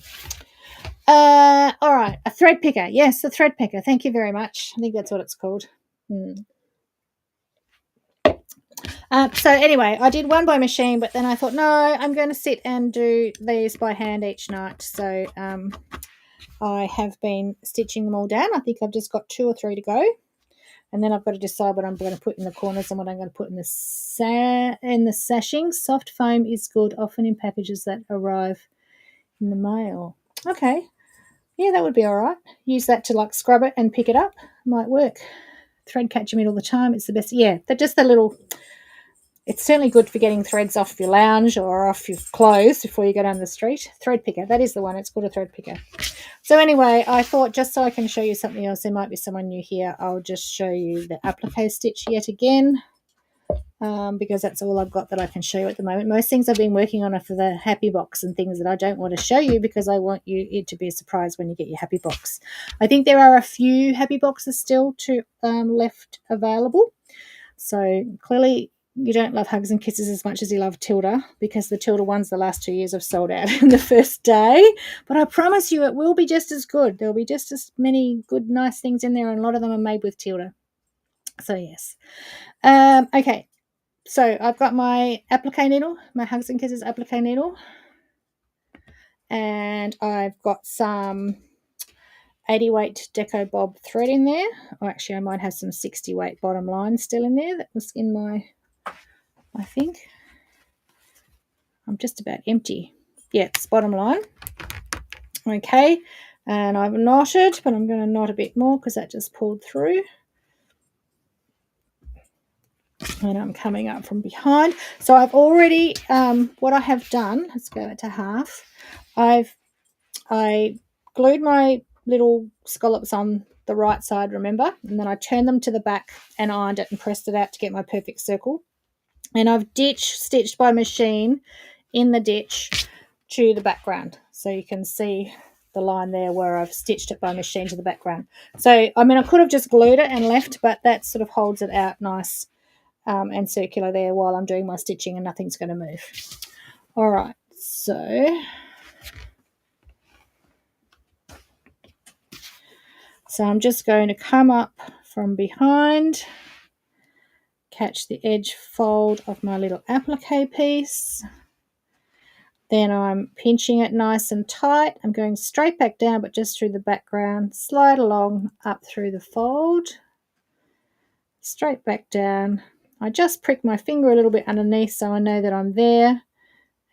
All right, a thread picker. Yes, a thread picker. Thank you very much. I think that's what it's called. So anyway, I did one by machine, but then I thought, no, I'm going to sit and do these by hand each night. So I have been stitching them all down. I think I've just got 2 or 3 to go. And then I've got to decide what I'm going to put in the corners and what I'm going to put in the sashing. Soft foam is good, often in packages that arrive in the mail. Okay. Yeah, that would be all right. Use that to like scrub it and pick it up. Might work. Thread catcher mitt all the time. It's the best. Yeah, they're just the little. It's certainly good for getting threads off your lounge or off your clothes before you go down the street. Thread picker. That is the one. It's called a thread picker. So anyway, I thought just so I can show you something else, there might be someone new here, I'll just show you the applique stitch yet again. Because that's all I've got that I can show you at the moment. Most things I've been working on are for the happy box and things that I don't want to show you because I want it to be a surprise when you get your happy box. I think there are a few happy boxes still left available. So clearly you don't love Hugs and Kisses as much as you love Tilda, because the Tilda ones the last 2 years have sold out in the first day. But I promise you it will be just as good. There'll be just as many good, nice things in there, and a lot of them are made with Tilda. So yes. Okay. So I've got my applique needle, my Hugs and Kisses applique needle, and I've got some 80 weight Deco Bob thread in there. Or actually I might have some 60 weight bottom line still in there. That was in my, I think. I'm just about empty. Yeah, it's bottom line. Okay, and I've knotted, but I'm going to knot a bit more because that just pulled through. And I'm coming up from behind. So I've already, what I have done, let's go to half. I glued my little scallops on the right side, remember? And then I turned them to the back and ironed it and pressed it out to get my perfect circle. And I've stitched by machine in the ditch to the background. So you can see the line there where I've stitched it by machine to the background. So, I mean, I could have just glued it and left, but that sort of holds it out nice and circular there while I'm doing my stitching, and nothing's going to move. All right, so I'm just going to come up from behind, catch the edge fold of my little applique piece. Then I'm pinching it nice and tight. I'm going straight back down, but just through the background. Slide along up through the fold. Straight back down. I just prick my finger a little bit underneath so I know that I'm there.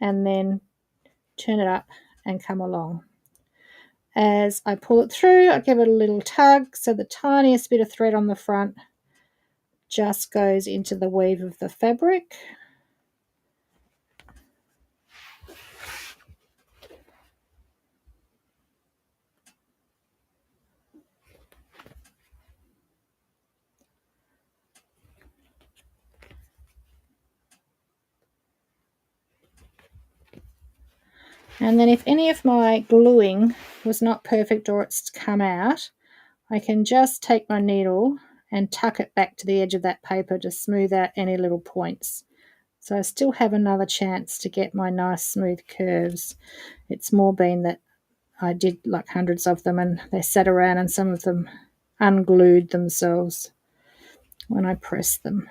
And then turn it up and come along. As I pull it through, I give it a little tug so the tiniest bit of thread on the front just goes into the weave of the fabric. And then if any of my gluing was not perfect or it's come out, I can just take my needle and tuck it back to the edge of that paper to smooth out any little points. So I still have another chance to get my nice smooth curves. It's more been that I did like hundreds of them and they sat around and some of them unglued themselves when I pressed them.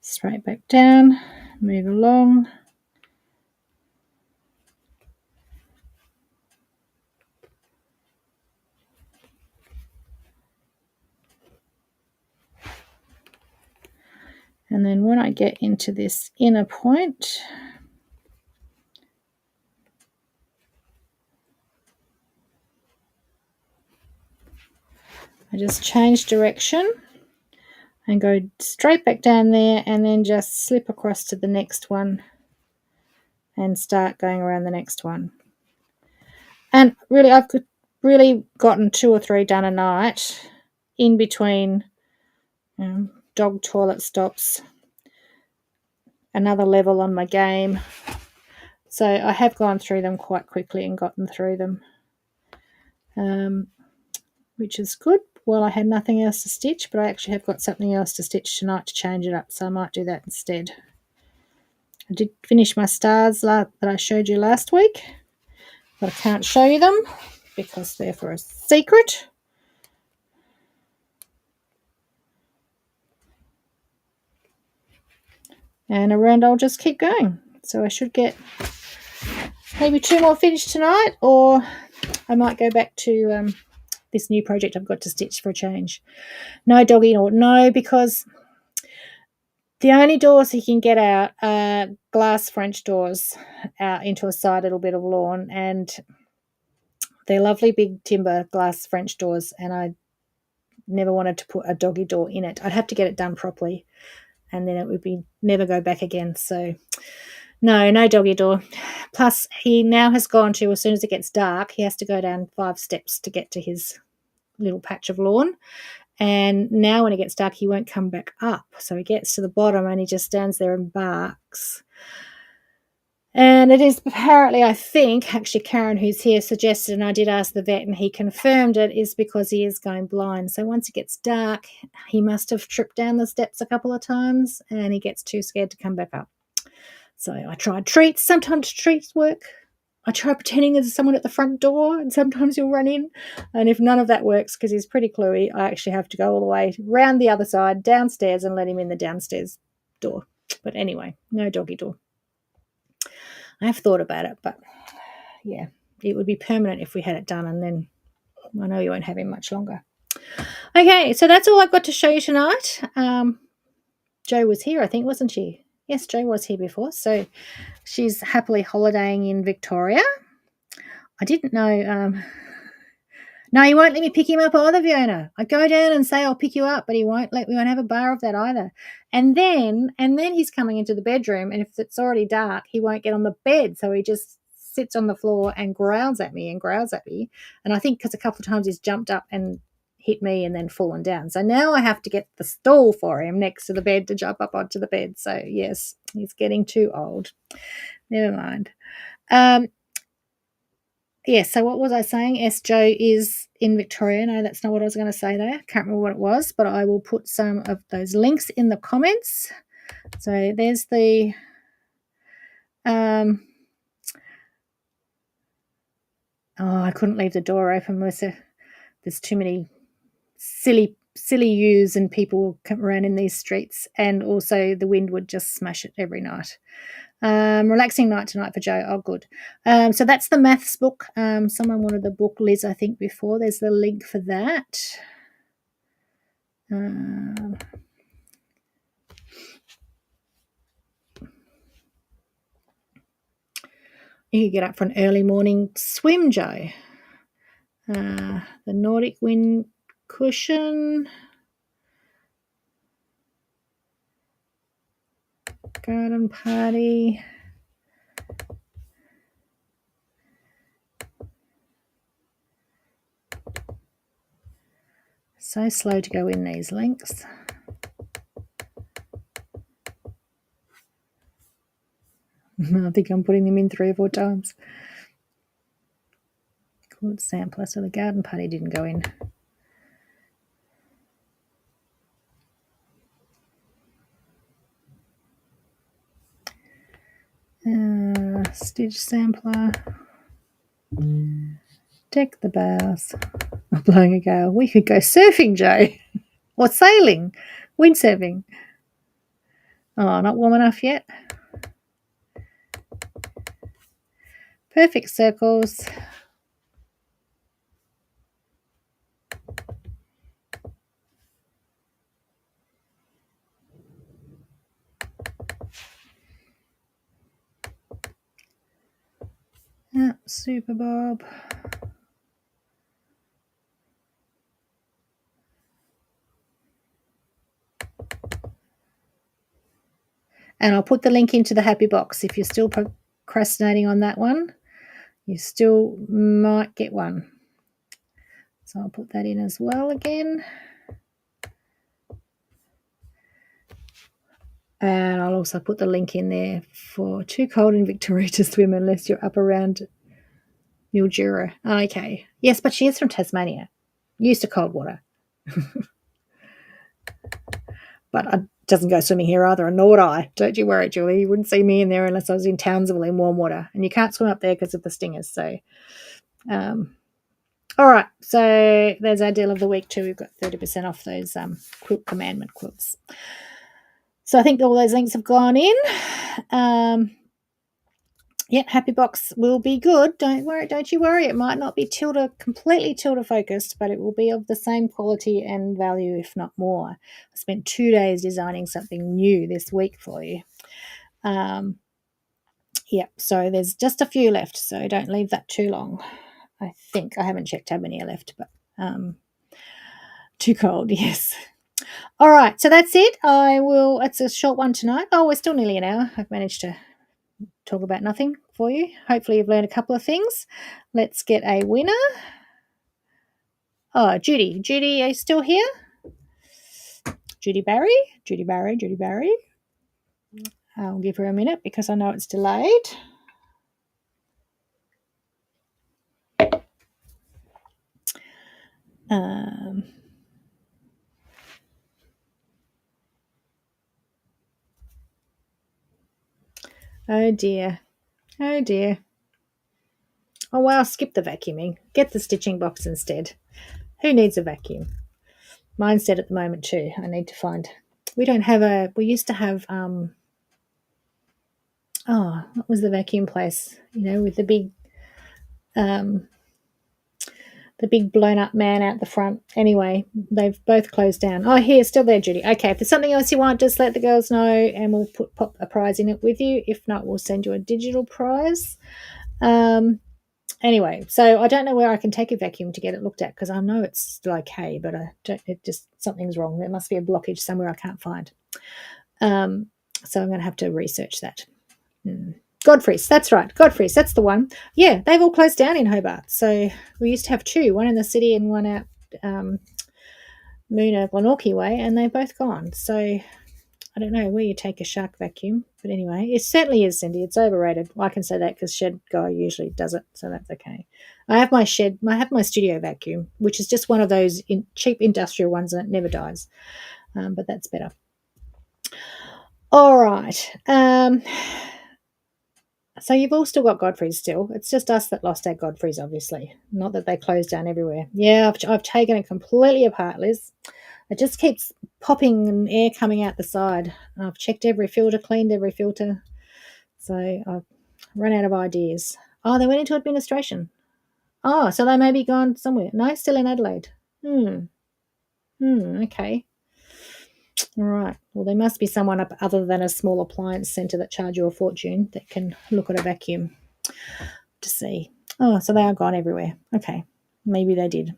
Straight back down, move along. And then when I get into this inner point, I just change direction and go straight back down there and then just slip across to the next one and start going around the next one. And really, I've really gotten 2 or 3 done a night in between dog toilet stops, another level on my game. So I have gone through them quite quickly and gotten through them, which is good. Well, I had nothing else to stitch, but I actually have got something else to stitch tonight to change it up, so I might do that instead. I did finish my stars that I showed you last week, but I can't show you them because they're for a secret. And around I'll just keep going. So I should get maybe 2 more finished tonight, or I might go back to this new project I've got to stitch for a change. No doggy door, no, because the only doors he can get out are glass French doors out into a side little bit of lawn, and they're lovely big timber glass French doors, and I never wanted to put a doggy door in it. I'd have to get it done properly, and then it would be never go back again. So no doggy door. Plus, he now has gone to, as soon as it gets dark, he has to go down 5 steps to get to his little patch of lawn. And now when it gets dark, he won't come back up. So he gets to the bottom and he just stands there and barks. And it is apparently, I think, actually Karen, who's here, suggested, and I did ask the vet and he confirmed it, is because he is going blind. So once it gets dark, he must have tripped down the steps a couple of times and he gets too scared to come back up. So I tried treats. Sometimes treats work. I try pretending there's someone at the front door and sometimes he'll run in. And if none of that works, because he's pretty cluey, I actually have to go all the way round the other side, downstairs, and let him in the downstairs door. But anyway, no doggy door. I have thought about it, but yeah, it would be permanent if we had it done, and then I know you won't have him much longer. Okay, so that's all I've got to show you tonight. Jo was here, I think, wasn't she? Yes, Jo was here before, so she's happily holidaying in Victoria. I didn't know. No, he won't let me pick him up either, Fiona. I go down and say I'll pick you up, but we won't have a bar of that either. And then he's coming into the bedroom, and if it's already dark, he won't get on the bed, so he just sits on the floor and growls at me. And I think because a couple of times he's jumped up and hit me and then fallen down. So now I have to get the stool for him next to the bed to jump up onto the bed. So yes, he's getting too old. Never mind. Yes, so what was I saying? Jo is in Victoria. No, that's not what I was going to say there. Can't remember what it was, but I will put some of those links in the comments. So there's the I couldn't leave the door open, Melissa. There's too many silly yous and people come around in these streets, and also the wind would just smash it every night. Relaxing night tonight for Jo. Oh, good. So that's the maths book. Someone wanted the book, Liz, I think, before. There's the link for that. You could get up for an early morning swim, Jo. The Nordic Wind cushion. Garden party. So slow to go in these links. I think I'm putting them in 3 or 4 times. Called sampler, so the garden putty didn't go in. Stitch sampler. Deck the bows. I'm blowing a gale. We could go surfing, Joe. Or sailing. Windsurfing. Oh, not warm enough yet. Perfect circles. Super Bob. And I'll put the link into the happy box. If you're still procrastinating on that one, you still might get one. So I'll put that in as well again. And I'll also put the link in there for Too Cold in Victoria to swim unless you're up around Mildura. Okay. Yes, but she is from Tasmania. Used to cold water. But it doesn't go swimming here either, and nor would I. Don't you worry, Julie. You wouldn't see me in there unless I was in Townsville in warm water. And you can't swim up there because of the stingers. So, all right. So there's our deal of the week too. We've got 30% off those quilt commandment quilts. So I think all those links have gone in. Happy box will be good. Don't you worry. It might not be completely tilde focused, but it will be of the same quality and value, if not more. I spent 2 days designing something new this week for you. So there's just a few left, so don't leave that too long. I think I haven't checked how many are left, but Too Cold, yes. All right, so that's it. It's a short one tonight. Oh, we're still nearly an hour. I've managed to talk about nothing for you. Hopefully you've learned a couple of things. Let's get a winner. Oh, Judy. Judy, are you still here? Judy Barry. I'll give her a minute because I know it's delayed. Oh dear. Oh well, skip the vacuuming. Get the stitching box instead. Who needs a vacuum? Mine's dead at the moment too. I need to find. We used to have what was the vacuum place? With the big blown up man out the front. Anyway, they've both closed down. Oh, here, still there, Judy. Okay, if there's something else you want, just let the girls know and we'll pop a prize in it with you. If not, we'll send you a digital prize. Anyway, so I don't know where I can take a vacuum to get it looked at because I know it's still okay, but something's wrong. There must be a blockage somewhere I can't find. So I'm going to have to research that. Godfrey's, that's right. Godfrey's, that's the one. Yeah, they've all closed down in Hobart. So we used to have 2, one in the city and one out Moona Glenorchy way, and they're both gone. So I don't know where you take a shark vacuum. But anyway, it certainly is, Cindy. It's overrated. Well, I can say that because Shed Guy usually does it, so that's okay. I have my studio vacuum, which is just one of those cheap industrial ones and it never dies. But that's better. All right. So you've all still got Godfrey's still. It's just us that lost our Godfrey's, obviously. Not that they closed down everywhere. Yeah, I've taken it completely apart, Liz. It just keeps popping and air coming out the side. I've checked every filter, cleaned every filter. So I've run out of ideas. Oh, they went into administration. Oh, so they may be gone somewhere. No, still in Adelaide. Okay. All right. Well, there must be someone up other than a small appliance centre that charge you a fortune that can look at a vacuum to see. Oh, so they are gone everywhere. Okay. Maybe they did.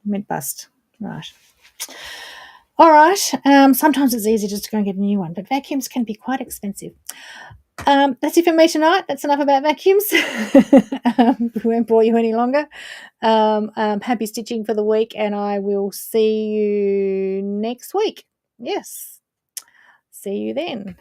Went bust. Right. All right. Sometimes it's easy just to go and get a new one, but vacuums can be quite expensive. That's it for me tonight. That's enough about vacuums. We won't bore you any longer. Happy stitching for the week, and I will see you next week. Yes. See you then.